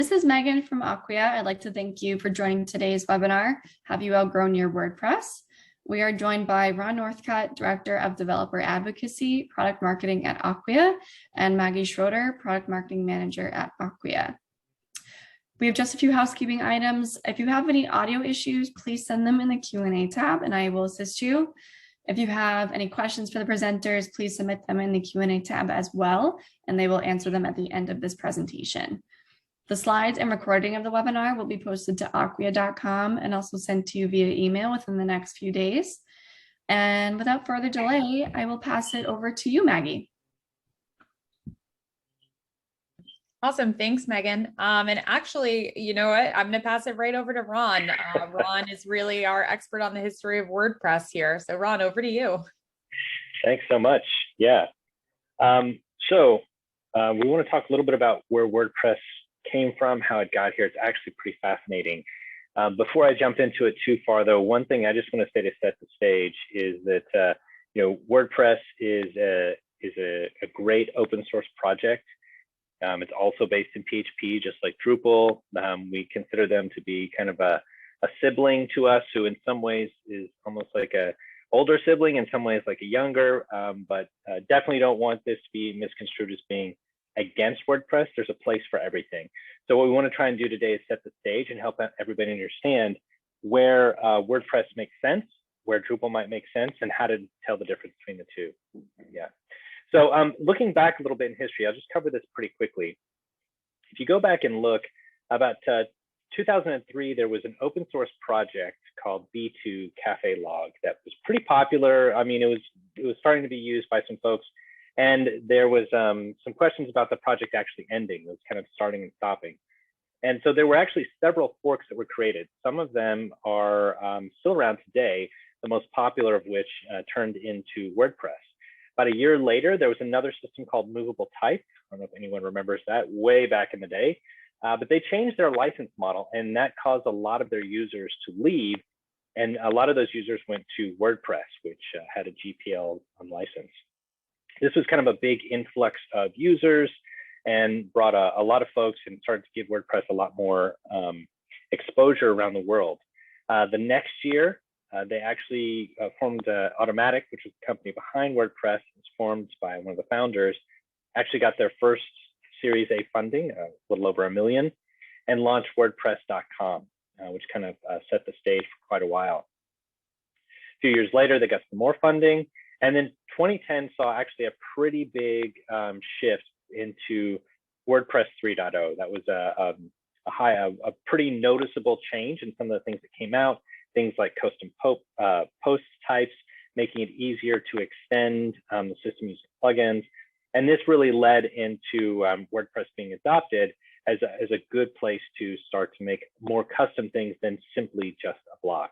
This is Megan from Acquia. I'd like to thank you for joining today's webinar, Have You Outgrown Your WordPress? We are joined by Ron Northcutt, Director of Developer Advocacy, Product Marketing at Acquia, and Maggie Schroeder, Product Marketing Manager at Acquia. We have just a few housekeeping items. If you have any audio issues, please send them in the Q&A tab and I will assist you. If you have any questions for the presenters, please submit them in the Q&A tab as well, and they will answer them at the end of this presentation. The slides and recording of the webinar will be posted to acquia.com and also sent to you via email within the next few days. And without further delay, I will pass it over to you, Maggie. Awesome. Thanks, Megan. And actually, you know what? I'm going to pass it right over to Ron. Ron is really our expert on the history of WordPress here. So Ron, over to you. Thanks so much. Yeah. We want to talk a little bit about where WordPress came from, how it got here. It's actually pretty fascinating. Before I jump into it too far, though, one thing I just want to say to set the stage is that WordPress is a great open source project. It's also based in PHP, just like Drupal. We consider them to be kind of a sibling to us, who in some ways is almost like a older sibling, in some ways like a younger, but definitely don't want this to be misconstrued as being against WordPress. There's a place for everything. So what we want to try and do today is set the stage and help everybody understand where WordPress makes sense, where Drupal might make sense, and how to tell the difference between the two. Yeah. So looking back a little bit in history, I'll just cover this pretty quickly. If you go back and look, about 2003, there was an open source project called B2 Cafe Log that was pretty popular. I mean, it was starting to be used by some folks. And there was some questions about the project actually ending. It was kind of starting and stopping. And so there were actually several forks that were created. Some of them are still around today, the most popular of which turned into WordPress. About a year later, there was another system called Movable Type. I don't know if anyone remembers that, way back in the day. But they changed their license model, and that caused a lot of their users to leave. And a lot of those users went to WordPress, which had a GPL license. This was kind of a big influx of users and brought a lot of folks and started to give WordPress a lot more exposure around the world. The next year, they actually formed Automatic, which was the company behind WordPress. It was formed by one of the founders, actually got their first Series A funding, a little over $1 million, and launched WordPress.com, which kind of set the stage for quite a while. A few years later, they got some more funding. And then 2010 saw actually a pretty big shift into WordPress 3.0. That was a pretty noticeable change in some of the things that came out, things like custom post types, making it easier to extend the system using plugins. And this really led into WordPress being adopted as a good place to start to make more custom things than simply just a block.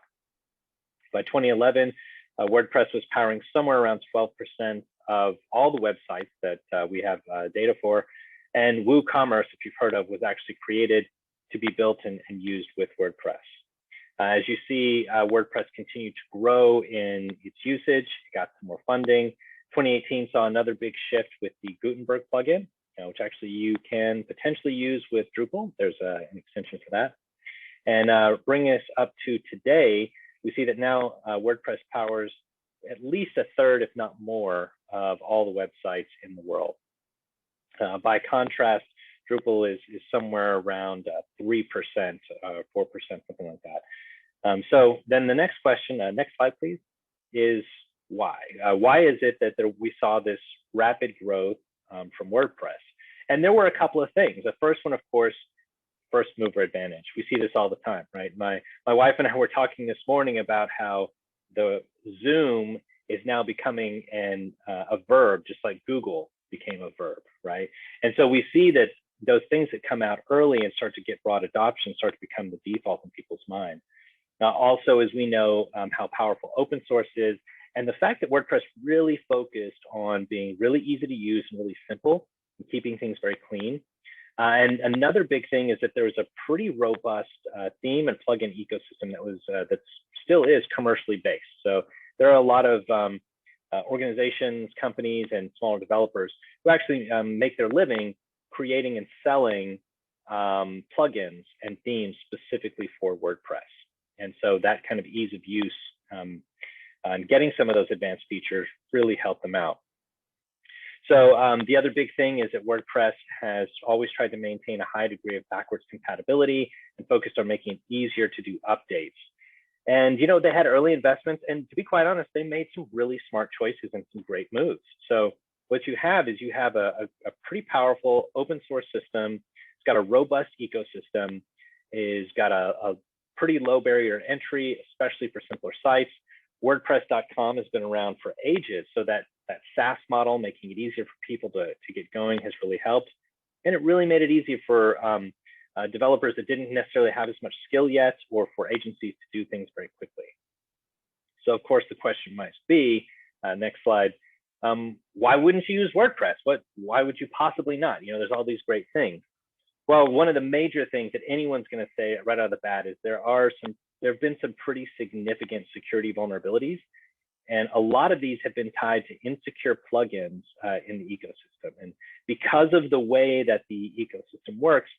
By 2011, WordPress was powering somewhere around 12% of all the websites that we have data for. And WooCommerce, if you've heard of, was actually created to be built and used with WordPress. As you see, WordPress continued to grow in its usage. It got some more funding. 2018 saw another big shift with the Gutenberg plugin, which actually you can potentially use with Drupal. There's an extension for that. And bringing us up to today, we see that now WordPress powers at least a third, if not more, of all the websites in the world. By contrast, Drupal is somewhere around 3%, 4%, something like that. So then the next question, next slide, please, is why? Why is it that we saw this rapid growth from WordPress? And there were a couple of things. The first one, of course, first mover advantage. We see this all the time, right? My wife and I were talking this morning about how the Zoom is now becoming a verb, just like Google became a verb, right? And so we see that those things that come out early and start to get broad adoption start to become the default in people's mind. Now, also, as we know how powerful open source is, and the fact that WordPress really focused on being really easy to use and really simple and keeping things very clean. And another big thing is that there was a pretty robust theme and plugin ecosystem that still is commercially based. So there are a lot of organizations, companies, and smaller developers who actually make their living creating and selling plugins and themes specifically for WordPress. And so that kind of ease of use and getting some of those advanced features really helped them out. So the other big thing is that WordPress has always tried to maintain a high degree of backwards compatibility and focused on making it easier to do updates. And, you know, they had early investments, and to be quite honest, they made some really smart choices and some great moves. So what you have is you have a pretty powerful open source system. It's got a robust ecosystem. It's got a pretty low barrier to entry, especially for simpler sites. WordPress.com has been around for ages, so that SaaS model, making it easier for people to get going, has really helped. And it really made it easy for developers that didn't necessarily have as much skill yet, or for agencies to do things very quickly. So of course the question might be, next slide, why wouldn't you use WordPress? Why would you possibly not? You know, there's all these great things. Well, one of the major things that anyone's going to say right out of the bat is there have been some pretty significant security vulnerabilities. And a lot of these have been tied to insecure plugins in the ecosystem. And because of the way that the ecosystem works,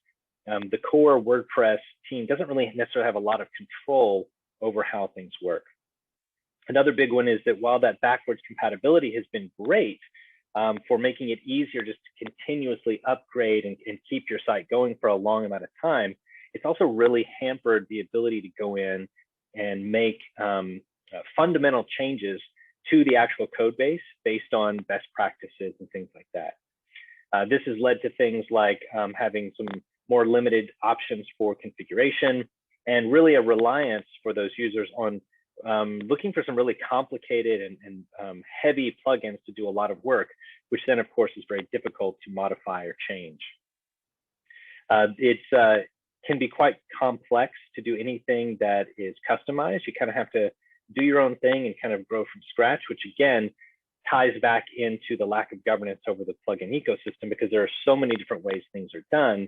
the core WordPress team doesn't really necessarily have a lot of control over how things work. Another big one is that while that backwards compatibility has been great for making it easier just to continuously upgrade and keep your site going for a long amount of time, it's also really hampered the ability to go in and make fundamental changes to the actual code base based on best practices and things like that. This has led to things like having some more limited options for configuration, and really a reliance for those users on looking for some really complicated and heavy plugins to do a lot of work, which then of course is very difficult to modify or change. It can be quite complex to do anything that is customized. You kind of have to do your own thing and kind of grow from scratch, which again ties back into the lack of governance over the plugin ecosystem, because there are so many different ways things are done.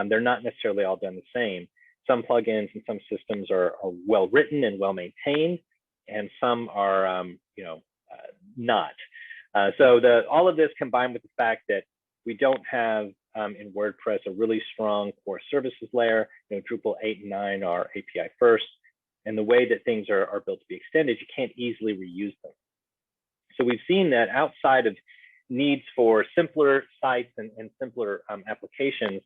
They're not necessarily all done the same. Some plugins and some systems are well written and well maintained, and some are not. So all of this combined with the fact that we don't have in WordPress a really strong core services layer. You know, Drupal 8 and 9 are API first, and the way that things are built to be extended, you can't easily reuse them. So we've seen that outside of needs for simpler sites and simpler applications,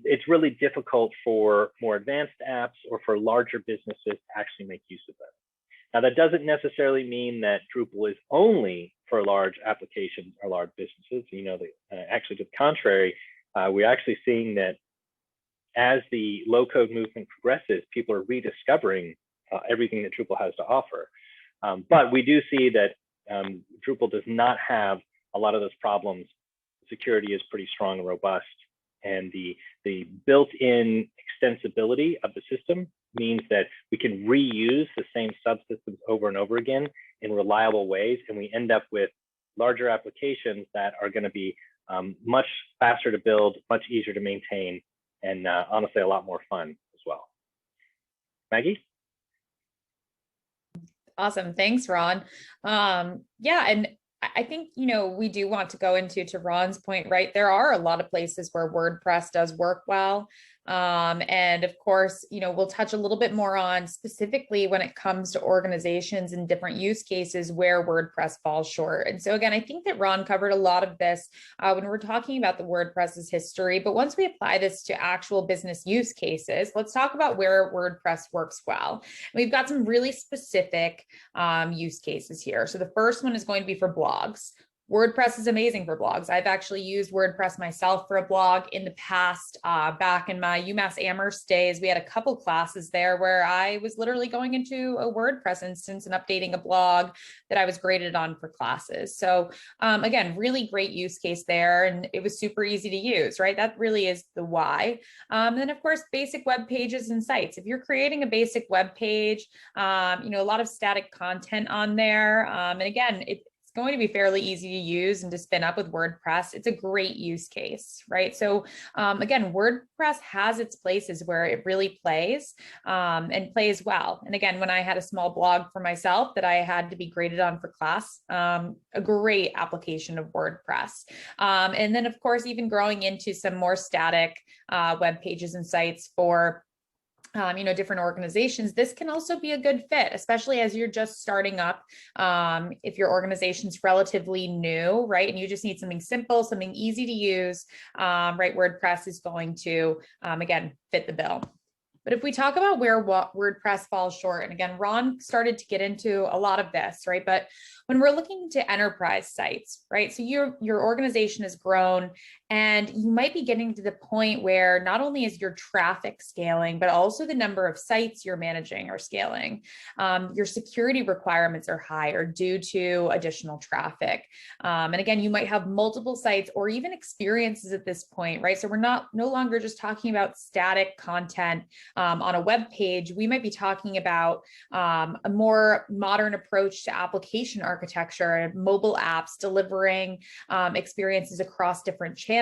it's really difficult for more advanced apps or for larger businesses to actually make use of them. Now, that doesn't necessarily mean that Drupal is only for large applications or large businesses. You know, actually to the contrary, we're actually seeing that as the low-code movement progresses, people are rediscovering everything that Drupal has to offer. But we do see that Drupal does not have a lot of those problems. Security is pretty strong and robust, and the built-in extensibility of the system means that we can reuse the same subsystems over and over again in reliable ways, and we end up with larger applications that are going to be much faster to build, much easier to maintain, and honestly a lot more fun as well. Maggie? Awesome. Thanks, Ron. Yeah, and I think, you know, we do want to go into, to Ron's point, right? There are a lot of places where WordPress does work well. And of course, you know, we'll touch a little bit more on specifically when it comes to organizations and different use cases where WordPress falls short. And so again, I think that Ron covered a lot of this when we're talking about the WordPress's history. But once we apply this to actual business use cases, let's talk about where WordPress works well. And we've got some really specific use cases here. So the first one is going to be for blogs. WordPress is amazing for blogs. I've actually used WordPress myself for a blog in the past. Back in my UMass Amherst days, we had a couple classes there where I was literally going into a WordPress instance and updating a blog that I was graded on for classes. So again, really great use case there, and it was super easy to use, right? That really is the why. Then of course, basic web pages and sites. If you're creating a basic web page, you know, a lot of static content on there, and again, it's going to be fairly easy to use and to spin up with WordPress. It's a great use case, right? So again, WordPress has its places where it really plays and plays well. And again, when I had a small blog for myself that I had to be graded on for class, a great application of WordPress. And then of course, even growing into some more static web pages and sites for different organizations, this can also be a good fit, especially as you're just starting up. If your organization's relatively new, right, and you just need something simple, something easy to use, right, WordPress is going to, again, fit the bill. But if we talk about where WordPress falls short, and again, Ron started to get into a lot of this, right? But when we're looking to enterprise sites, right? So your organization has grown and you might be getting to the point where not only is your traffic scaling, but also the number of sites you're managing are scaling. Your security requirements are higher due to additional traffic. And again, you might have multiple sites or even experiences at this point, right? So we're no longer just talking about static content on a web page. We might be talking about a more modern approach to application architecture, mobile apps, delivering experiences across different channels.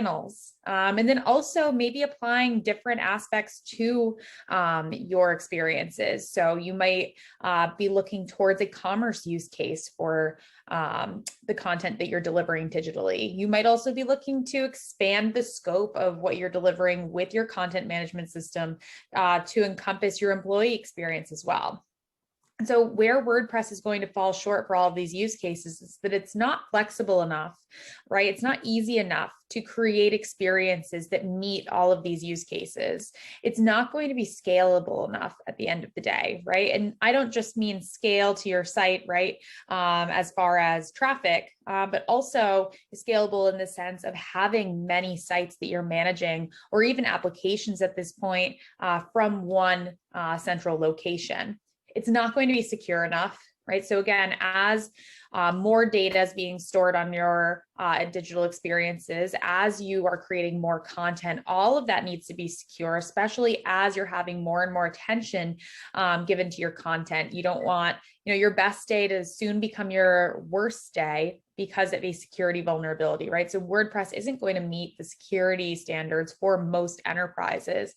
And then also maybe applying different aspects to your experiences. So you might be looking towards a commerce use case for the content that you're delivering digitally. You might also be looking to expand the scope of what you're delivering with your content management system to encompass your employee experience as well. And so where WordPress is going to fall short for all of these use cases is that it's not flexible enough, right? It's not easy enough to create experiences that meet all of these use cases. It's not going to be scalable enough at the end of the day, right? And I don't just mean scale to your site, right? As far as traffic, but also scalable in the sense of having many sites that you're managing or even applications at this point from one central location. It's not going to be secure enough, right? So again, as more data is being stored on your digital experiences, as you are creating more content, all of that needs to be secure, especially as you're having more and more attention given to your content. You don't want, your best day to soon become your worst day because of a security vulnerability, right? So WordPress isn't going to meet the security standards for most enterprises.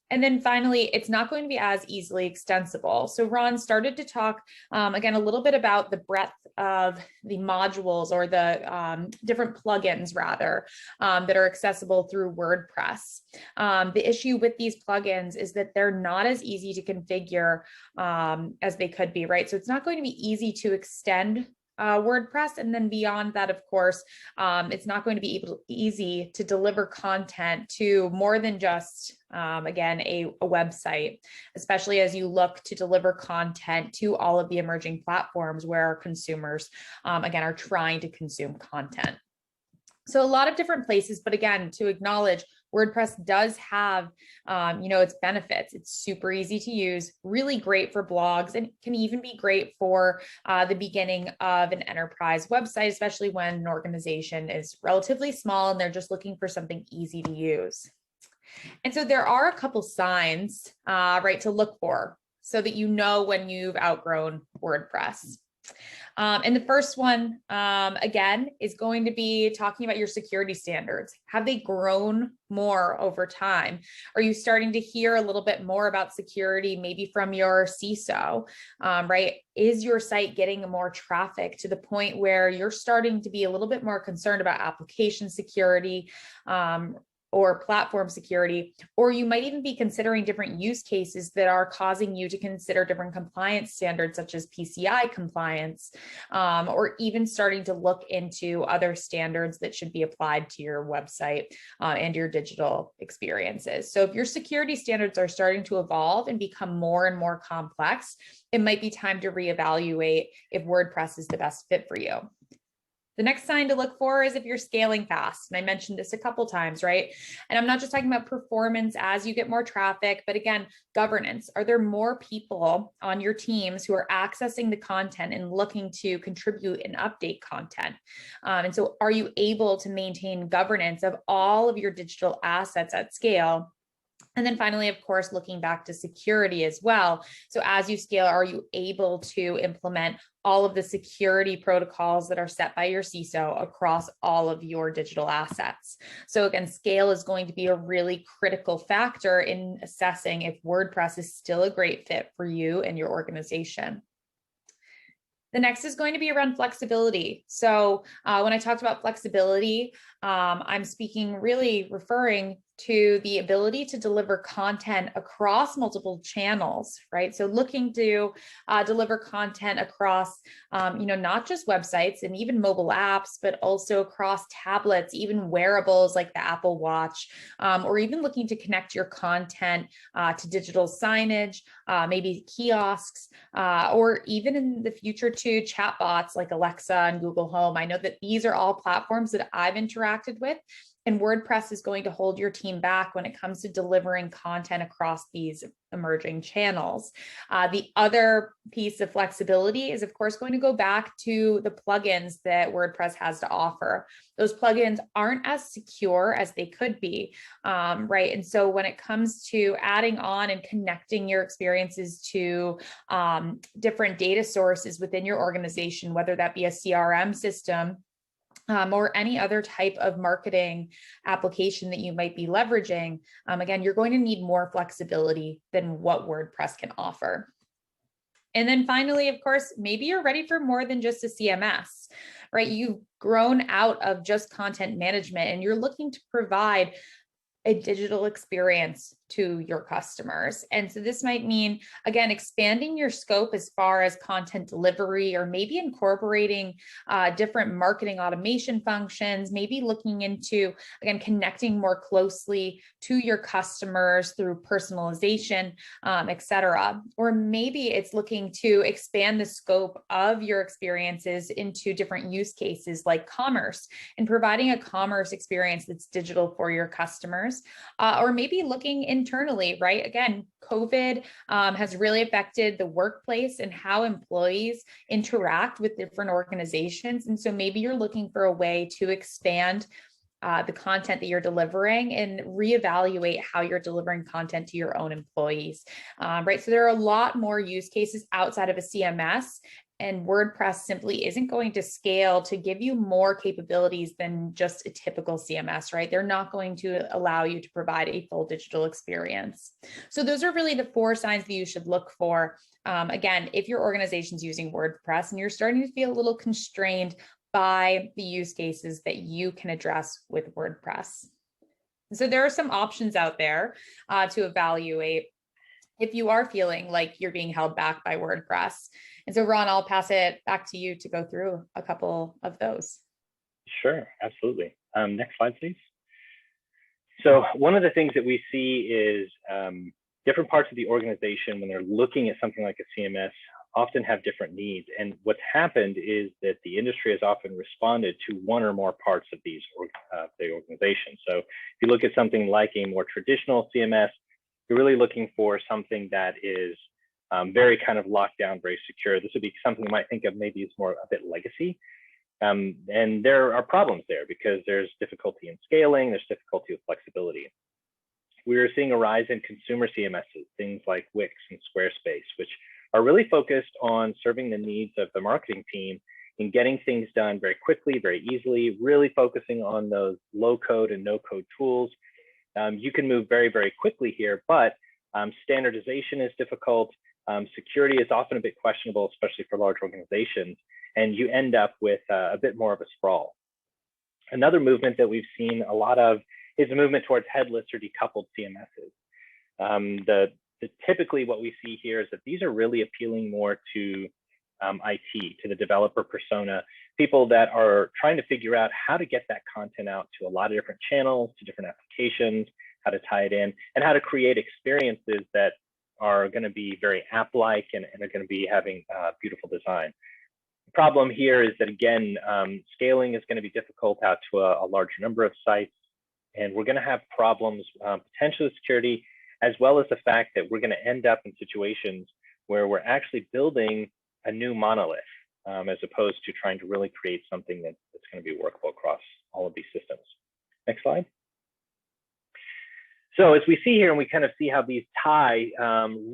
And then finally, it's not going to be as easily extensible. So Ron started to talk, again, a little bit about the breadth of the modules or the different plugins, rather, that are accessible through WordPress. The issue with these plugins is that they're not as easy to configure as they could be, right? So it's not going to be easy to extend WordPress. And then beyond that, of course, it's not going to be easy to deliver content to more than just, again, a website, especially as you look to deliver content to all of the emerging platforms where consumers, again, are trying to consume content. So a lot of different places, but again, to acknowledge WordPress does have, its benefits. It's super easy to use, really great for blogs, and can even be great for the beginning of an enterprise website, especially when an organization is relatively small and they're just looking for something easy to use. And so there are a couple signs, right, to look for so that you know when you've outgrown WordPress. And the first one, again, is going to be talking about your security standards. Have they grown more over time? Are you starting to hear a little bit more about security, maybe from your CISO, right? Is your site getting more traffic to the point where you're starting to be a little bit more concerned about application security, or platform security, or you might even be considering different use cases that are causing you to consider different compliance standards, such as PCI compliance, or even starting to look into other standards that should be applied to your website and your digital experiences. So if your security standards are starting to evolve and become more and more complex, it might be time to reevaluate if WordPress is the best fit for you. The next sign to look for is if you're scaling fast. And I mentioned this a couple times, right? And I'm not just talking about performance as you get more traffic, but again, governance. Are there more people on your teams who are accessing the content and looking to contribute and update content? And so are you able to maintain governance of all of your digital assets at scale And then finally, of course, looking back to security as well. So as you scale, are you able to implement all of the security protocols that are set by your CISO across all of your digital assets? So again, scale is going to be a really critical factor in assessing if WordPress is still a great fit for you and your organization. The next is going to be around flexibility. So when I talked about flexibility, I'm really referring to the ability to deliver content across multiple channels, right? So looking to deliver content across, not just websites and even mobile apps, but also across tablets, even wearables like the Apple Watch, or even looking to connect your content to digital signage, maybe kiosks, or even in the future to chatbots like Alexa and Google Home. I know that these are all platforms that I've interacted with, and WordPress is going to hold your team back when it comes to delivering content across these emerging channels. The other piece of flexibility is, of course, going to go back to the plugins that WordPress has to offer. Those plugins aren't as secure as they could be, right? And so when it comes to adding on and connecting your experiences to different data sources within your organization, whether that be a CRM system, or any other type of marketing application that you might be leveraging, again, you're going to need more flexibility than what WordPress can offer. And then finally, of course, maybe you're ready for more than just a CMS, right? You've grown out of just content management and you're looking to provide a digital experience to your customers. And so this might mean, again, expanding your scope as far as content delivery, or maybe incorporating different marketing automation functions, maybe looking into, again, connecting more closely to your customers through personalization, et cetera. Or maybe it's looking to expand the scope of your experiences into different use cases like commerce, and providing a commerce experience that's digital for your customers. Or maybe looking internally, right? Again, COVID has really affected the workplace and how employees interact with different organizations. And so maybe you're looking for a way to expand the content that you're delivering and reevaluate how you're delivering content to your own employees, right? So there are a lot more use cases outside of a CMS, and WordPress simply isn't going to scale to give you more capabilities than just a typical CMS, right? They're not going to allow you to provide a full digital experience. So those are really the 4 signs that you should look for. Again, if your organization's using WordPress and you're starting to feel a little constrained by the use cases that you can address with WordPress. So there are some options out there to evaluate if you are feeling like you're being held back by WordPress. And so Ron, I'll pass it back to you to go through a couple of those. Sure, absolutely. Next slide, please. So one of the things that we see is different parts of the organization, when they're looking at something like a CMS, often have different needs. And what's happened is that the industry has often responded to one or more parts of the organization. So if you look at something like a more traditional CMS, you're really looking for something that is very kind of locked down, very secure. This would be something you might think of maybe as more a bit legacy. And there are problems there because there's difficulty in scaling, there's difficulty with flexibility. We're seeing a rise in consumer CMSs, things like Wix and Squarespace, which are really focused on serving the needs of the marketing team in getting things done very quickly, very easily, really focusing on those low code and no code tools. You can move very, very quickly here, but standardization is difficult. Security is often a bit questionable, especially for large organizations, and you end up with a bit more of a sprawl. Another movement that we've seen a lot of is a movement towards headless or decoupled CMSs. Typically what we see here is that these are really appealing more to IT, to the developer persona, people that are trying to figure out how to get that content out to a lot of different channels, to different applications, how to tie it in, and how to create experiences that are going to be very app-like and are going to be having beautiful design. The problem here is that, again, scaling is going to be difficult out to a larger number of sites, and we're going to have problems potentially with security, as well as the fact that we're going to end up in situations where we're actually building a new monolith, as opposed to trying to really create something that's going to be workable across all of these systems. Next slide. So as we see here, and we kind of see how these tie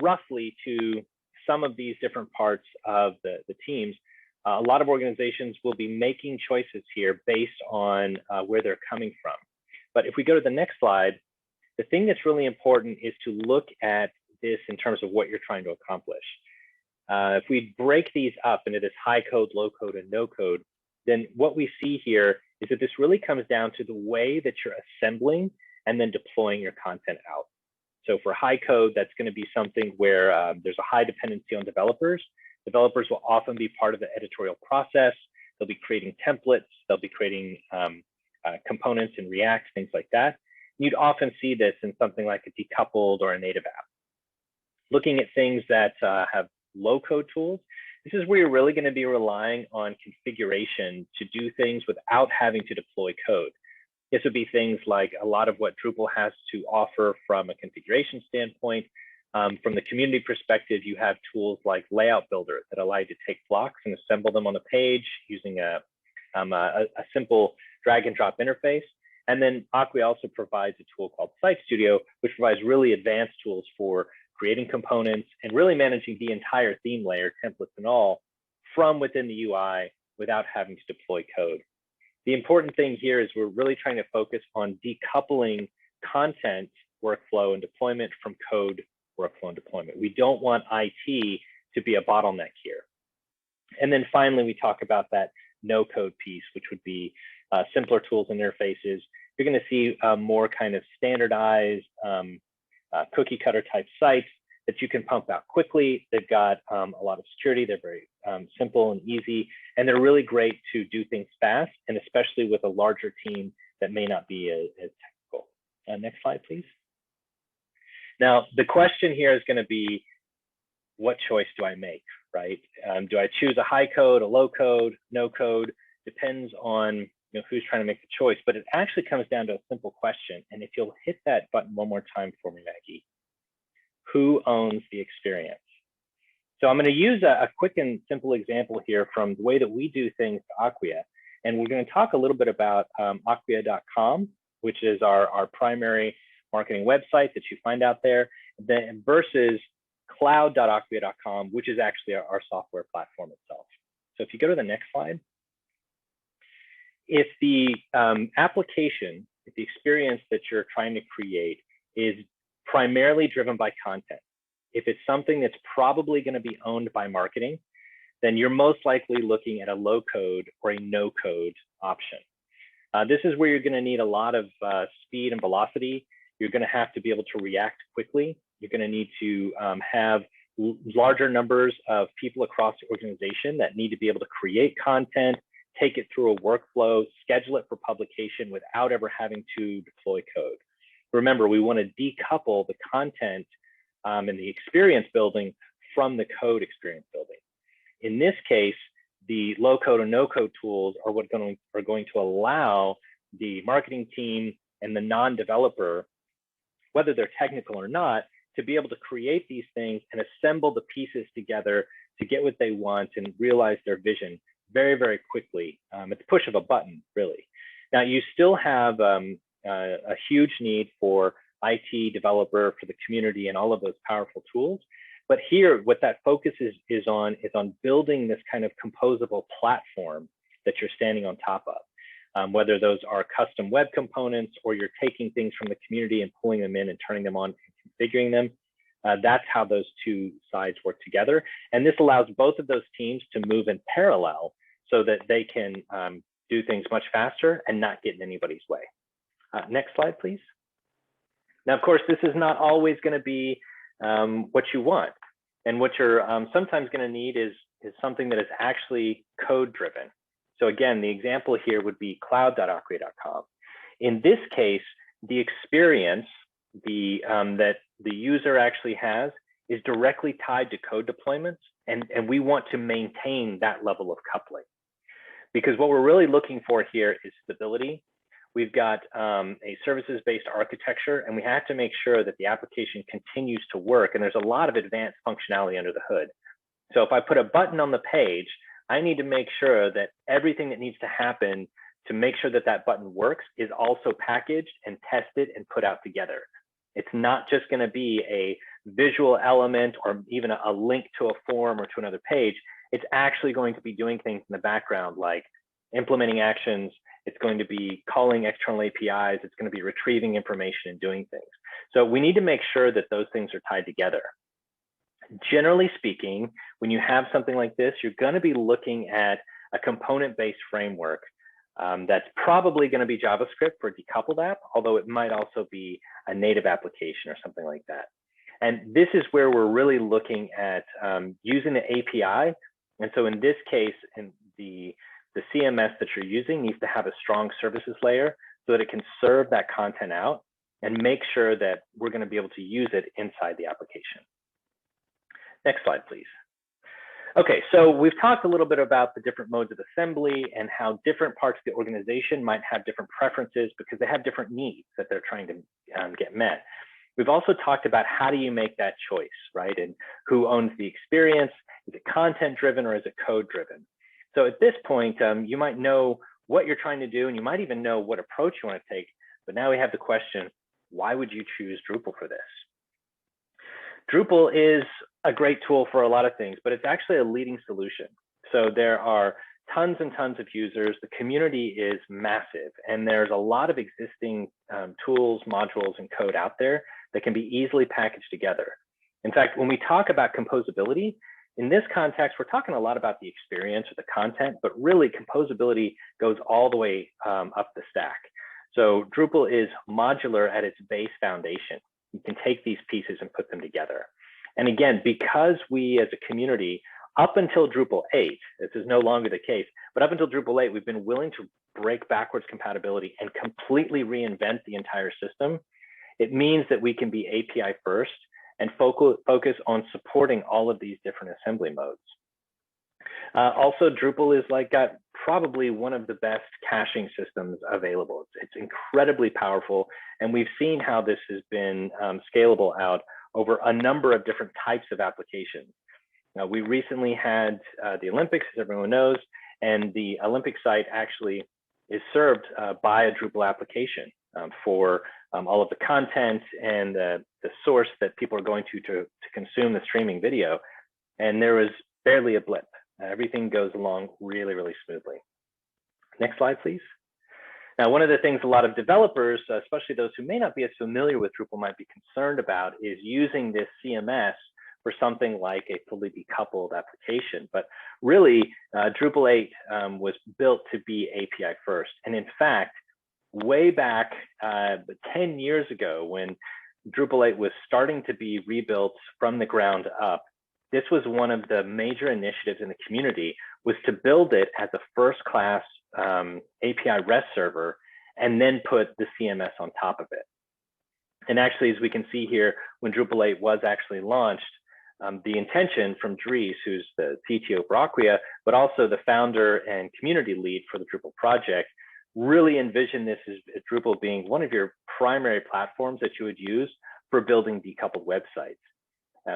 roughly to some of these different parts of the teams, a lot of organizations will be making choices here based on where they're coming from. But if we go to the next slide, the thing that's really important is to look at this in terms of what you're trying to accomplish. If we break these up into this high code, low code, and no code, then what we see here is that this really comes down to the way that you're assembling and then deploying your content out. So for high code, that's going to be something where there's a high dependency on developers. Developers will often be part of the editorial process. They'll be creating templates. They'll be creating components in React, things like that. You'd often see this in something like a decoupled or a native app. Looking at things that have low code tools, this is where you're really going to be relying on configuration to do things without having to deploy code. This would be things like a lot of what Drupal has to offer from a configuration standpoint. From the community perspective, you have tools like Layout Builder that allow you to take blocks and assemble them on the page using a simple drag and drop interface. And then Acquia also provides a tool called Site Studio, which provides really advanced tools for creating components and really managing the entire theme layer, templates and all, from within the UI without having to deploy code. The important thing here is we're really trying to focus on decoupling content workflow and deployment from code workflow and deployment. We don't want IT to be a bottleneck here. And then finally, we talk about that no code piece, which would be simpler tools and interfaces. You're going to see more kind of standardized cookie cutter type sites that you can pump out quickly. They've got a lot of security. They're very simple and easy, and they're really great to do things fast, and especially with a larger team that may not be as technical. Next slide, please. Now, the question here is going to be, what choice do I make, right? Do I choose a high code, a low code, no code? Depends on who's trying to make the choice, but it actually comes down to a simple question. And if you'll hit that button one more time for me, Maggie, who owns the experience? So I'm going to use a quick and simple example here from the way that we do things to Acquia. And we're going to talk a little bit about Acquia.com, which is our primary marketing website that you find out there, then versus cloud.acquia.com, which is actually our software platform itself. So if you go to the next slide, if the application, if the experience that you're trying to create is primarily driven by content, if it's something that's probably going to be owned by marketing, then you're most likely looking at a low code or a no code option. This is where you're going to need a lot of speed and velocity. You're going to have to be able to react quickly. You're going to need to have larger numbers of people across the organization that need to be able to create content, take it through a workflow, schedule it for publication without ever having to deploy code. Remember, we want to decouple the content and the experience building from the code experience building. In this case, the low code or no code tools are what are going to allow the marketing team and the non-developer, whether they're technical or not, to be able to create these things and assemble the pieces together to get what they want and realize their vision very, very quickly at the push of a button, really. Now, you still have a huge need for IT developer, for the community, and all of those powerful tools. But here, what that focus is on building this kind of composable platform that you're standing on top of. Whether those are custom web components or you're taking things from the community and pulling them in and turning them on and configuring them, that's how those two sides work together. And this allows both of those teams to move in parallel so that they can do things much faster and not get in anybody's way. Next slide, please. Now, of course, this is not always going to be what you want. And what you're sometimes going to need is something that is actually code driven. So again, the example here would be cloud.acquia.com. In this case, the experience that the user actually has is directly tied to code deployments, and we want to maintain that level of coupling. Because what we're really looking for here is stability. We've got a services-based architecture, and we have to make sure that the application continues to work, and there's a lot of advanced functionality under the hood. So if I put a button on the page, I need to make sure that everything that needs to happen to make sure that that button works is also packaged and tested and put out together. It's not just going to be a visual element or even a link to a form or to another page. It's actually going to be doing things in the background like implementing actions. It's going to be calling external APIs. It's going to be retrieving information and doing things. So we need to make sure that those things are tied together. Generally speaking, when you have something like this, you're going to be looking at a component-based framework that's probably going to be JavaScript for a decoupled app, although it might also be a native application or something like that. And this is where we're really looking at using the API. And so in this case, in the CMS that you're using needs to have a strong services layer so that it can serve that content out and make sure that we're going to be able to use it inside the application. Next slide, please. Okay, so we've talked a little bit about the different modes of assembly and how different parts of the organization might have different preferences because they have different needs that they're trying to get met. We've also talked about how do you make that choice, right? And who owns the experience? Is it content driven or is it code driven? So at this point, you might know what you're trying to do and you might even know what approach you want to take. But now we have the question, why would you choose Drupal for this? Drupal is a great tool for a lot of things, but it's actually a leading solution. So there are tons and tons of users. The community is massive, and there's a lot of existing tools, modules, and code out there that can be easily packaged together. In fact, when we talk about composability, in this context, we're talking a lot about the experience or the content, but really composability goes all the way up the stack. So Drupal is modular at its base foundation. You can take these pieces and put them together. And again, because we as a community, up until Drupal 8, this is no longer the case, but up until Drupal 8, we've been willing to break backwards compatibility and completely reinvent the entire system. It means that we can be API first and focus on supporting all of these different assembly modes. Also, Drupal is got probably one of the best caching systems available. It's incredibly powerful, and we've seen how this has been scalable out over a number of different types of applications. Now, we recently had the Olympics, as everyone knows, and the Olympic site actually is served by a Drupal application for all of the content and the source that people are going to consume the streaming video. And there was barely a blip. Everything goes along really, really smoothly. Next slide, please. Now, one of the things a lot of developers, especially those who may not be as familiar with Drupal, might be concerned about is using this CMS for something like a fully decoupled application. But really, Drupal 8 was built to be API first. And in fact, way back 10 years ago, when Drupal 8 was starting to be rebuilt from the ground up, this was one of the major initiatives in the community, was to build it as a first-class API REST server and then put the CMS on top of it. And actually, as we can see here, when Drupal 8 was actually launched, the intention from Dries, who's the CTO for Acquia, but also the founder and community lead for the Drupal project, really envisioned this as Drupal being one of your primary platforms that you would use for building decoupled websites.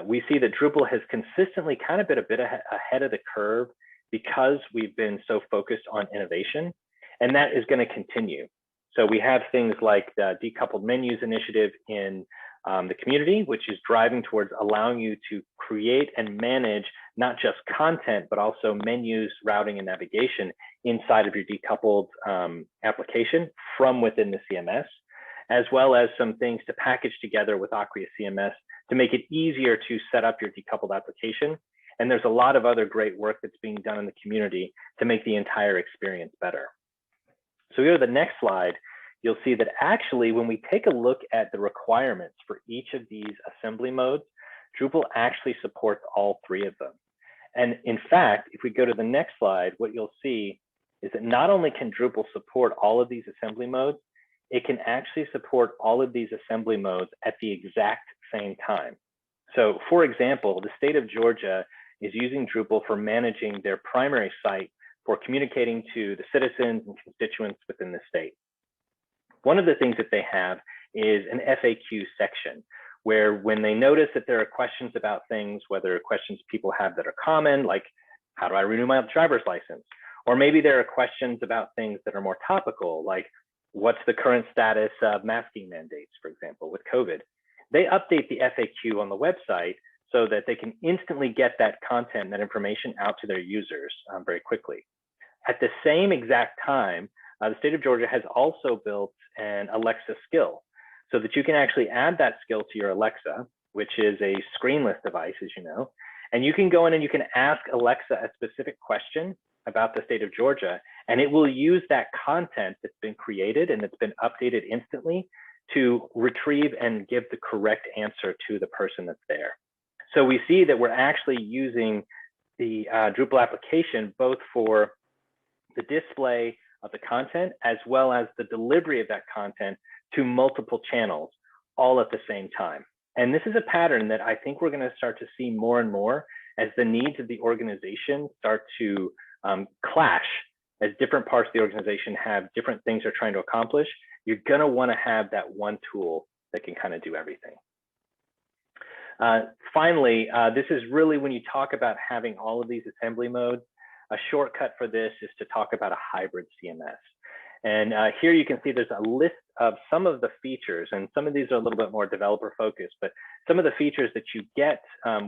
We see that Drupal has consistently kind of been a bit ahead of the curve because we've been so focused on innovation, and that is going to continue. So we have things like the decoupled menus initiative in the community, which is driving towards allowing you to create and manage not just content, but also menus, routing, and navigation inside of your decoupled application from within the CMS, as well as some things to package together with Acquia CMS to make it easier to set up your decoupled application. And there's a lot of other great work that's being done in the community to make the entire experience better. So we go to the next slide. You'll see that actually, when we take a look at the requirements for each of these assembly modes, Drupal actually supports all three of them. And in fact, if we go to the next slide, what you'll see is that not only can Drupal support all of these assembly modes, it can actually support all of these assembly modes at the exact same time. So for example, the state of Georgia is using Drupal for managing their primary site for communicating to the citizens and constituents within the state. One of the things that they have is an FAQ section where when they notice that there are questions about things, whether questions people have that are common, like how do I renew my driver's license? Or maybe there are questions about things that are more topical, like what's the current status of masking mandates, for example, with COVID? they update the FAQ on the website so that they can instantly get that content, that information out to their users very quickly. At the same exact time, the state of Georgia has also built an Alexa skill so that you can actually add that skill to your Alexa, which is a screenless device, as you know, and you can go in and you can ask Alexa a specific question about the state of Georgia, and it will use that content that's been created and that's been updated instantly to retrieve and give the correct answer to the person that's there. So we see that we're actually using the Drupal application both for the display of the content as well as the delivery of that content to multiple channels all at the same time. And this is a pattern that I think we're going to start to see more and more as the needs of the organization start to clash. As different parts of the organization have different things they're trying to accomplish, you're going to want to have that one tool that can kind of do everything. Finally, this is really when you talk about having all of these assembly modes, a shortcut for this is to talk about a hybrid CMS. And here you can see there's a list of some of the features, and some of these are a little bit more developer focused, but some of the features that you get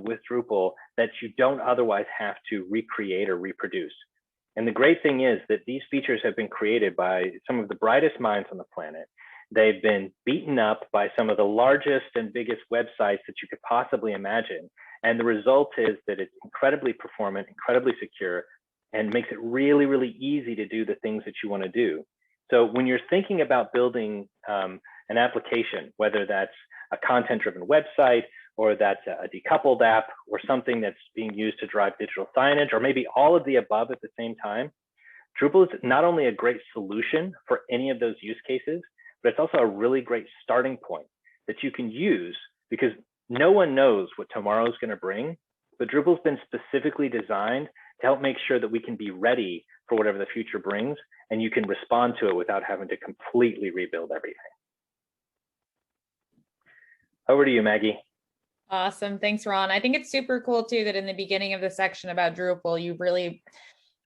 with Drupal that you don't otherwise have to recreate or reproduce. And the great thing is that these features have been created by some of the brightest minds on the planet. They've been beaten up by some of the largest and biggest websites that you could possibly imagine. And the result is that it's incredibly performant, incredibly secure, and makes it really, really easy to do the things that you want to do. So when you're thinking about building an application, whether that's a content-driven website, or that's a decoupled app, or something that's being used to drive digital signage, or maybe all of the above at the same time, Drupal is not only a great solution for any of those use cases, but it's also a really great starting point that you can use, because no one knows what tomorrow's going to bring, but Drupal's been specifically designed to help make sure that we can be ready for whatever the future brings, and you can respond to it without having to completely rebuild everything. Over to you, Maggie. Awesome. Thanks, Ron. I think it's super cool too that in the beginning of the section about Drupal, you really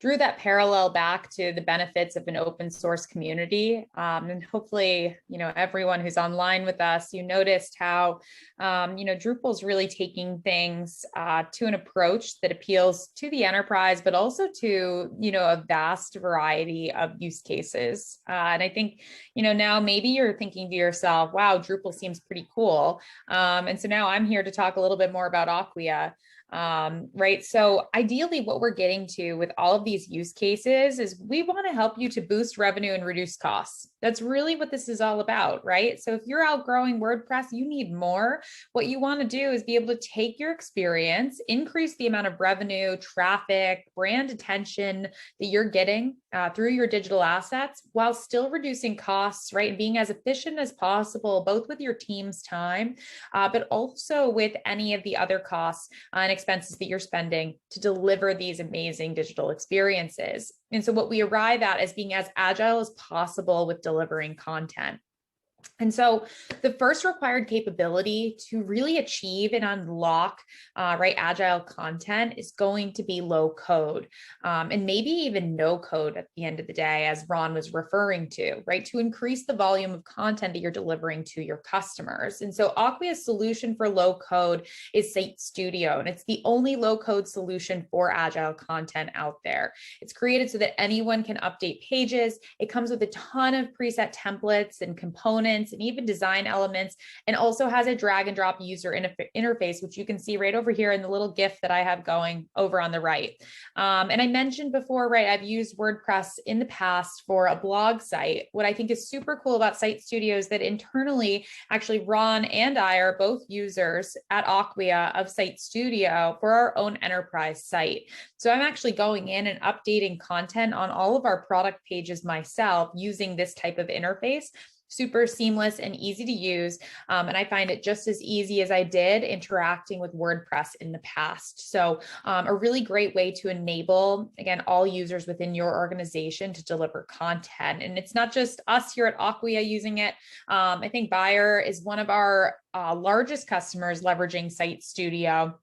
drew that parallel back to the benefits of an open source community. And hopefully, everyone who's online with us, you noticed how, Drupal is really taking things to an approach that appeals to the enterprise, but also to, a vast variety of use cases. And I think, now maybe you're thinking to yourself, wow, Drupal seems pretty cool. And so now I'm here to talk a little bit more about Acquia. Right. So ideally what we're getting to with all of these use cases is we want to help you to boost revenue and reduce costs. That's really what this is all about, right? So if you're outgrowing WordPress, you need more. What you want to do is be able to take your experience, increase the amount of revenue, traffic, brand attention that you're getting through your digital assets while still reducing costs, right? And being as efficient as possible, both with your team's time, but also with any of the other costs and expenses that you're spending to deliver these amazing digital experiences. And so what we arrive at is being as agile as possible with delivering content. And so the first required capability to really achieve and unlock agile content is going to be low code and maybe even no code at the end of the day, as Ron was referring to, right? To increase the volume of content that you're delivering to your customers. And so Acquia's solution for low code is Site Studio, and it's the only low code solution for agile content out there. It's created so that anyone can update pages. It comes with a ton of preset templates and components and even design elements, and also has a drag and drop user interface, which you can see right over here in the little GIF that I have going over on the right. And I mentioned before, right, I've used WordPress in the past for a blog site. What I think is super cool about Site Studio is that internally, actually Ron and I are both users at Acquia of Site Studio for our own enterprise site. So I'm actually going in and updating content on all of our product pages myself using this type of interface. Super seamless and easy to use. And I find it just as easy as I did interacting with WordPress in the past. So a really great way to enable, again, all users within your organization to deliver content. And it's not just us here at Acquia using it. I think Bayer is one of our largest customers leveraging Site Studio.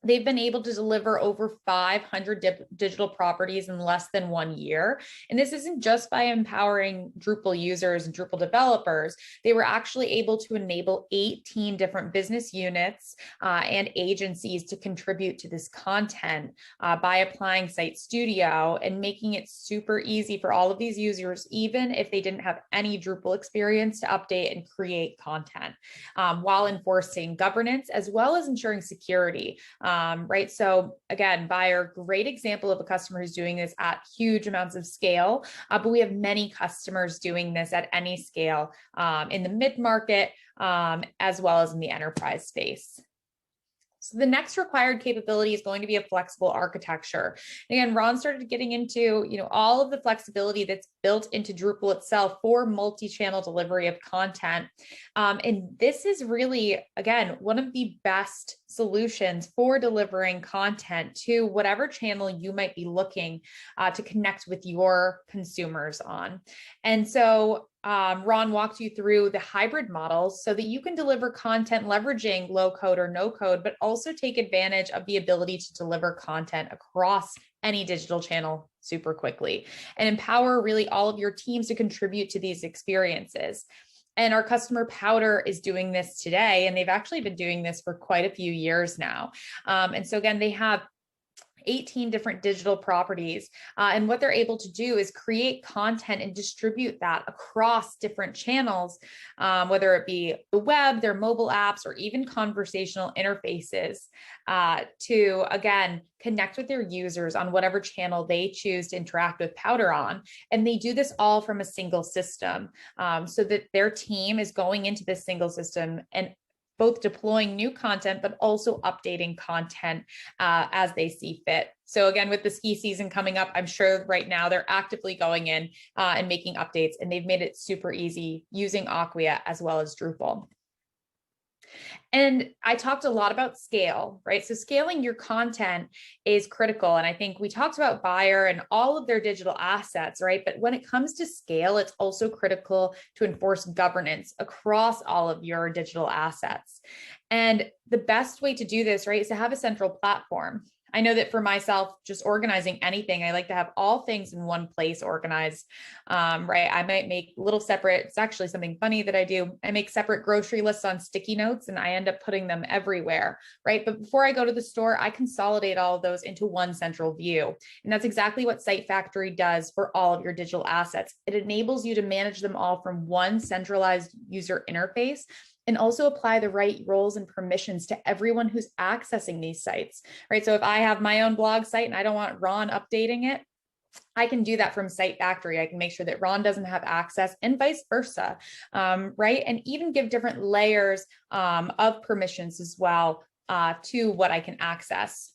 They've been able to deliver over 500 digital properties in less than 1 year. And this isn't just by empowering Drupal users and Drupal developers. They were actually able to enable 18 different business units and agencies to contribute to this content by applying Site Studio and making it super easy for all of these users, even if they didn't have any Drupal experience, to update and create content while enforcing governance as well as ensuring security. Right. So again, Buyer, great example of a customer who's doing this at huge amounts of scale, but we have many customers doing this at any scale in the mid-market as well as in the enterprise space. So the next required capability is going to be a flexible architecture. And again, Ron started getting into, all of the flexibility that's built into Drupal itself for multi-channel delivery of content. And this is really, again, one of the best solutions for delivering content to whatever channel you might be looking to connect with your consumers on. And so Ron walked you through the hybrid models so that you can deliver content leveraging low code or no code, but also take advantage of the ability to deliver content across any digital channel super quickly and empower really all of your teams to contribute to these experiences. And our customer Powder is doing this today, and they've actually been doing this for quite a few years now. And so again, they have 18 different digital properties. And what they're able to do is create content and distribute that across different channels, whether it be the web, their mobile apps, or even conversational interfaces to, again, connect with their users on whatever channel they choose to interact with Powder on. And they do this all from a single system so that their team is going into this single system and both deploying new content, but also updating content as they see fit. So again, with the ski season coming up, I'm sure right now they're actively going in and making updates, and they've made it super easy using Acquia as well as Drupal. And I talked a lot about scale, right? So scaling your content is critical. And I think we talked about Buyer and all of their digital assets, right? But when it comes to scale, it's also critical to enforce governance across all of your digital assets. And the best way to do this, right, is to have a central platform. I know that for myself, just organizing anything, I like to have all things in one place organized, right? I might make little separate, it's actually something funny that I do. I make separate grocery lists on sticky notes and I end up putting them everywhere, right? But before I go to the store, I consolidate all of those into one central view. And that's exactly what Site Factory does for all of your digital assets. It enables you to manage them all from one centralized user interface and also apply the right roles and permissions to everyone who's accessing these sites, right? So if I have my own blog site and I don't want Ron updating it, I can do that from Site Factory. I can make sure that Ron doesn't have access and vice versa, right? And even give different layers of permissions as well to what I can access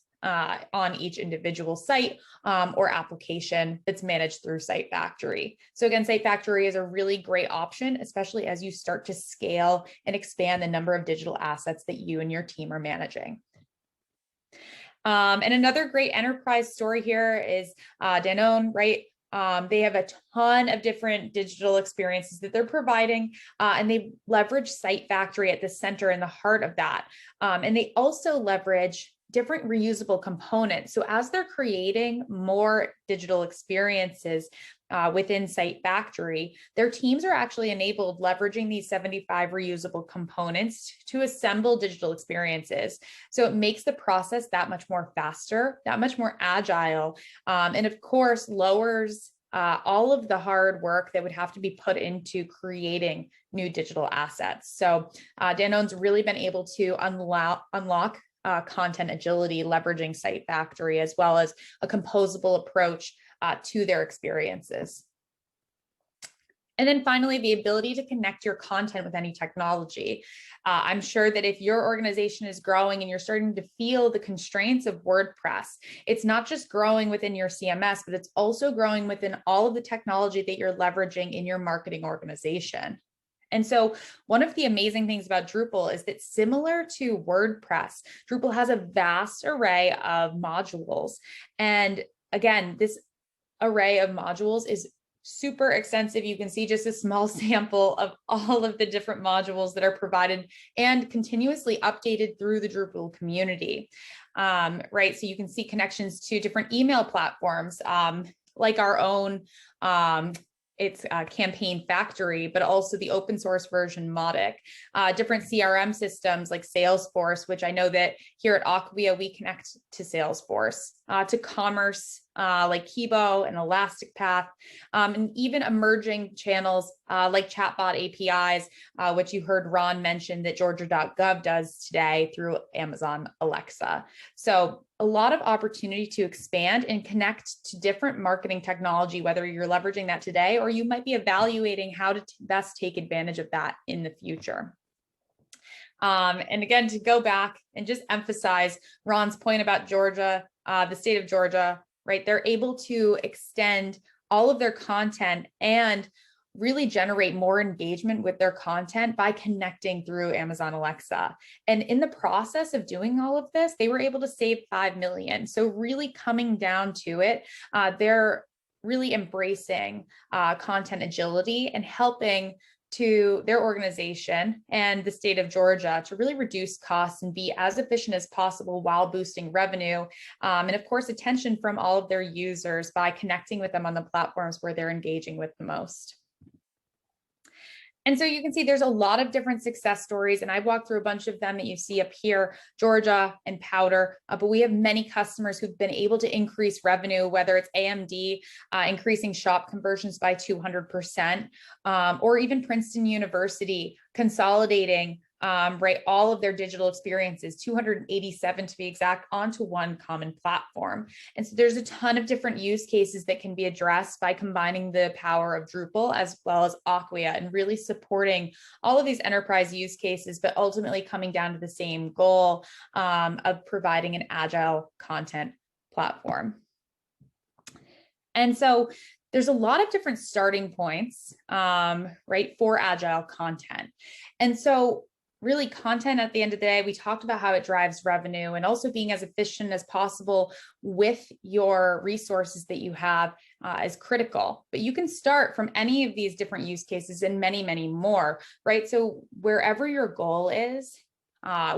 on each individual site or application that's managed through Site Factory. So again, Site Factory is a really great option, especially as you start to scale and expand the number of digital assets that you and your team are managing. And another great enterprise story here is Danone, right? They have a ton of different digital experiences that they're providing, and they leverage Site Factory at the center and the heart of that. And they also leverage different reusable components. So as they're creating more digital experiences within Site Factory, their teams are actually enabled leveraging these 75 reusable components to assemble digital experiences. So it makes the process that much more faster, that much more agile, and of course lowers all of the hard work that would have to be put into creating new digital assets. So Danone's really been able to unlock content agility, leveraging Site Factory, as well as a composable approach to their experiences. And then finally, the ability to connect your content with any technology. I'm sure that if your organization is growing and you're starting to feel the constraints of WordPress, it's not just growing within your CMS, but it's also growing within all of the technology that you're leveraging in your marketing organization. And so one of the amazing things about Drupal is that similar to WordPress, Drupal has a vast array of modules. And again, this array of modules is super extensive. You can see just a small sample of all of the different modules that are provided and continuously updated through the Drupal community. Right, so you can see connections to different email platforms, like our own, it's Campaign Factory, but also the open source version Mautic, different CRM systems like Salesforce, which I know that here at Acquia, we connect to Salesforce, to commerce like Kibo and Elastic Path, and even emerging channels like chatbot APIs, which you heard Ron mention that Georgia.gov does today through Amazon Alexa. So a lot of opportunity to expand and connect to different marketing technology, whether you're leveraging that today or you might be evaluating how to best take advantage of that in the future. And again, to go back and just emphasize Ron's point about Georgia, the state of Georgia, right? They're able to extend all of their content and really generate more engagement with their content by connecting through Amazon Alexa. And in the process of doing all of this, they were able to save 5 million. So really coming down to it, they're really embracing content agility and helping to their organization and the state of Georgia to really reduce costs and be as efficient as possible while boosting revenue. And of course, attention from all of their users by connecting with them on the platforms where they're engaging with the most. And so you can see there's a lot of different success stories, and I've walked through a bunch of them that you see up here, Georgia and Powder, but we have many customers who've been able to increase revenue, whether it's AMD increasing shop conversions by 200%, or even Princeton University consolidating right, all of their digital experiences, 287 to be exact, onto one common platform. And so there's a ton of different use cases that can be addressed by combining the power of Drupal as well as Acquia and really supporting all of these enterprise use cases, but ultimately coming down to the same goal of providing an agile content platform. And so there's a lot of different starting points, right, for agile content. And so really content at the end of the day, we talked about how it drives revenue and also being as efficient as possible with your resources that you have is critical. But you can start from any of these different use cases and many, many more, right? So wherever your goal is,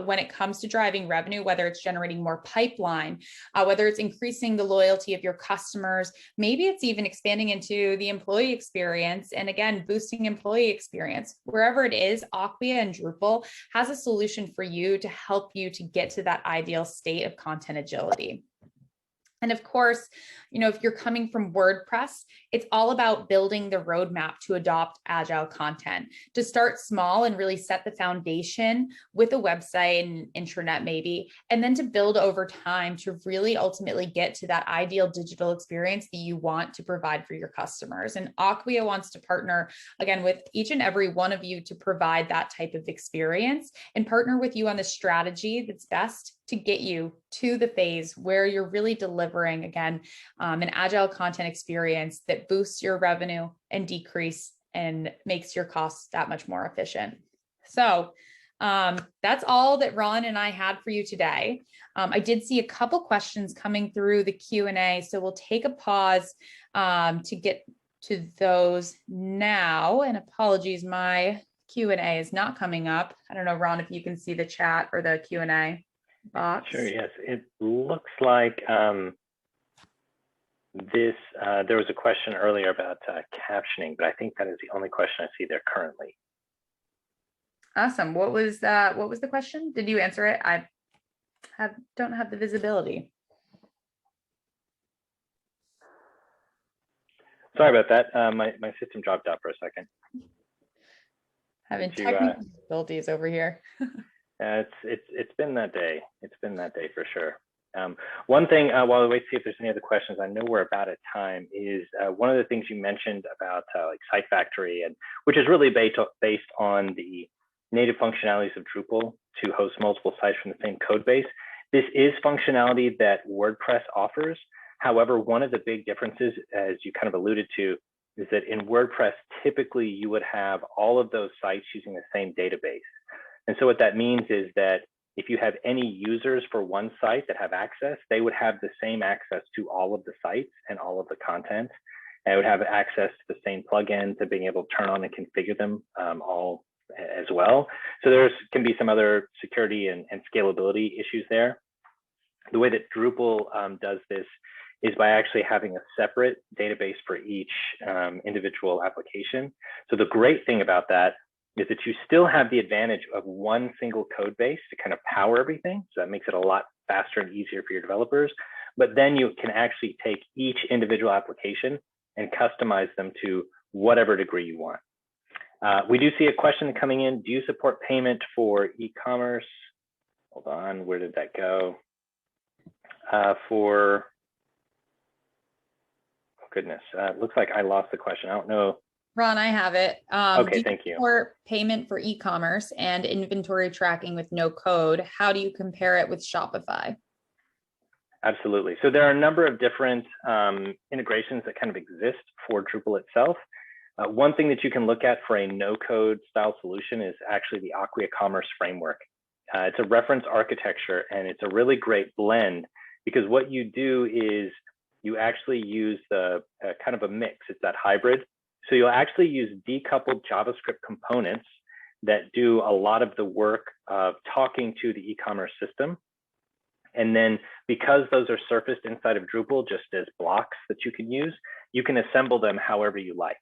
when it comes to driving revenue, whether it's generating more pipeline, whether it's increasing the loyalty of your customers, maybe it's even expanding into the employee experience. And again, boosting employee experience, wherever it is, Acquia and Drupal has a solution for you to help you to get to that ideal state of content agility. And of course, you know, if you're coming from WordPress, it's all about building the roadmap to adopt agile content, to start small and really set the foundation with a website and intranet maybe, and then to build over time to really ultimately get to that ideal digital experience that you want to provide for your customers. And Acquia wants to partner, again, with each and every one of you to provide that type of experience and partner with you on the strategy that's best to get you to the phase where you're really delivering, again, an agile content experience that boosts your revenue and decrease and makes your costs that much more efficient. So that's all that Ron and I had for you today. I did see a couple questions coming through the Q&A, so we'll take a pause to get to those now. And apologies, my Q&A is not coming up. I don't know, Ron, if you can see the chat or the Q&A box. Sure, yes. It looks like there was a question earlier about captioning, but I think that is the only question I see there currently. Awesome. What was the question? Did you answer it? I don't have the visibility. Sorry about that. My system dropped out for a second. Having technical difficulties over here. It's been that day. It's been that day for sure. One thing, while we wait to see if there's any other questions, I know we're about at time, is one of the things you mentioned about like Site Factory, and which is really based on the native functionalities of Drupal to host multiple sites from the same code base. This is functionality that WordPress offers. However, one of the big differences, as you kind of alluded to, is that in WordPress, typically you would have all of those sites using the same database. And so what that means is that if you have any users for one site that have access, they would have the same access to all of the sites and all of the content. and it would have access to the same plugins and being able to turn on and configure them all as well. So there can be some other security and scalability issues there. The way that Drupal does this is by actually having a separate database for each individual application. So the great thing about that is that you still have the advantage of one single code base to kind of power everything. So that makes it a lot faster and easier for your developers. But then you can actually take each individual application and customize them to whatever degree you want. We do see a question coming in. Do you support payment for e-commerce? Hold on, where did that go? Oh goodness, it looks like I lost the question. I don't know. Ron, I have it. Okay, thank you. For payment for e-commerce and inventory tracking with no code, how do you compare it with Shopify? Absolutely. So there are a number of different integrations that kind of exist for Drupal itself. One thing that you can look at for a no-code style solution is actually the Acquia Commerce framework. It's a reference architecture, and it's a really great blend because what you do is you actually use the kind of a mix. It's that hybrid. So you'll actually use decoupled JavaScript components that do a lot of the work of talking to the e-commerce system. And then because those are surfaced inside of Drupal just as blocks that you can use, you can assemble them however you like.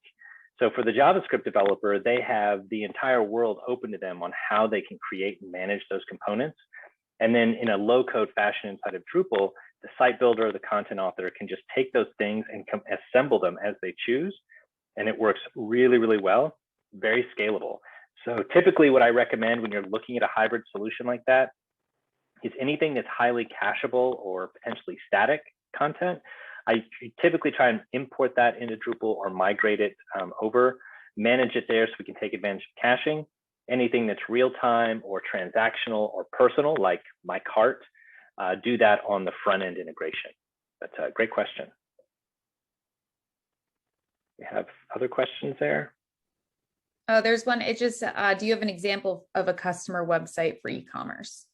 So for the JavaScript developer, they have the entire world open to them on how they can create and manage those components. And then in a low-code fashion inside of Drupal, the site builder or the content author can just take those things and assemble them as they choose. And it works really, really well, very scalable. So typically what I recommend when you're looking at a hybrid solution like that is anything that's highly cacheable or potentially static content. I typically try and import that into Drupal or migrate it over, manage it there so we can take advantage of caching. Anything that's real-time or transactional or personal, like my cart, do that on the front-end integration. That's a great question. We have other questions there? Oh, there's one. It just, do you have an example of a customer website for e-commerce?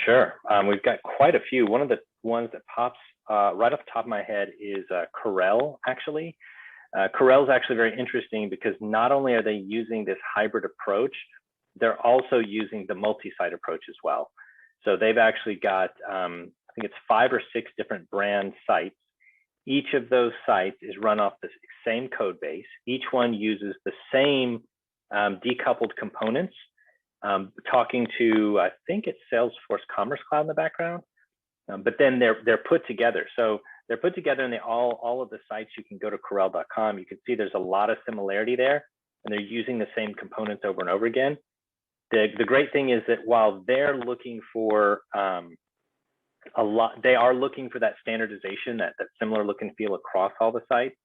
Sure. We've got quite a few. One of the ones that pops right off the top of my head is Corel, actually. Corel is actually very interesting because not only are they using this hybrid approach, they're also using the multi-site approach as well. So they've actually got, I think it's 5 or 6 different brand sites. Each of those sites is run off the same code base. Each one uses the same decoupled components, talking to, I think it's Salesforce Commerce Cloud in the background, but then they're put together. So they're put together and all of the sites, you can go to Corel.com. You can see there's a lot of similarity there, and they're using the same components over and over again. The great thing is that while they're looking for they are looking for that standardization, that similar look and feel across all the sites.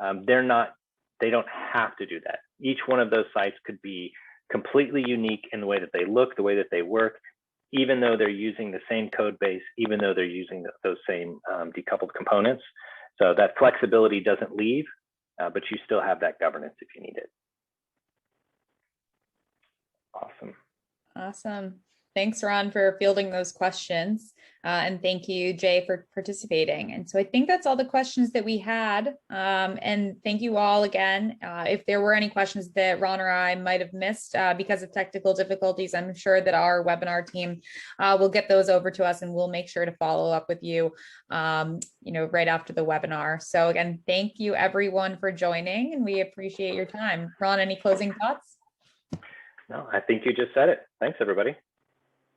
They don't have to do that. Each one of those sites could be completely unique in the way that they look, the way that they work, even though they're using the same code base, even though they're using those same decoupled components. So that flexibility doesn't leave, but you still have that governance if you need it. Awesome. Awesome. Thanks, Ron, for fielding those questions. And thank you, Jay, for participating. And so I think that's all the questions that we had. And thank you all again. If there were any questions that Ron or I might have missed because of technical difficulties, I'm sure that our webinar team will get those over to us, and we'll make sure to follow up with you, right after the webinar. So again, thank you everyone for joining, and we appreciate your time. Ron, any closing thoughts? No, I think you just said it. Thanks, everybody.